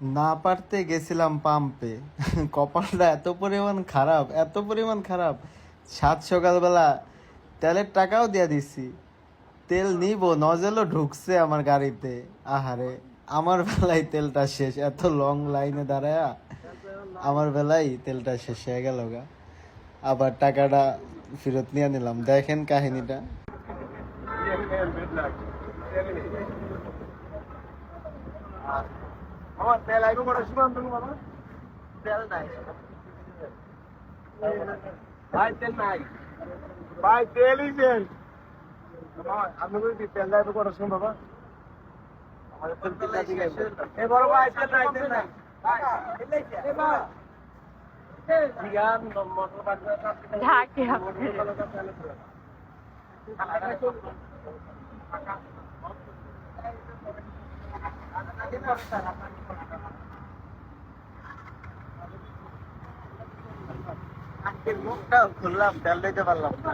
না পারতে গেছিলাম পাম্পে। কপালটা এত পরিমাণ খারাপ। সাত সকালবেলা তেলের টাকাও দিয়া দিছি, তেল নিব, নজেলও ঢুকছে আমার গাড়িতে। আহারে, আমার বেলায় তেলটা শেষ, এত লং লাইনে দাঁড়ায়া আমার বেলায় তেলটা শেষ হয়ে গেল গা। আবার টাকাটা ফেরত নিয়ে নিলাম। দেখেন কাহিনীটা। আমার তেল আইব বড় শুনুন তুমি বাবা। তেল নাই ভাই, তেল নাই ভাই, তেলই তেল। আপনি বলি তেল আইব বড় শুনুন বাবা। আমাদের তেল দিকে এ বড় ভাই, তেল নাই, তেল নাই ভাই, তেল নাই এ বা জিগান মোটর বাজে ঢাকে মুখটা খুললাম, তেল দিতে পারলাম না।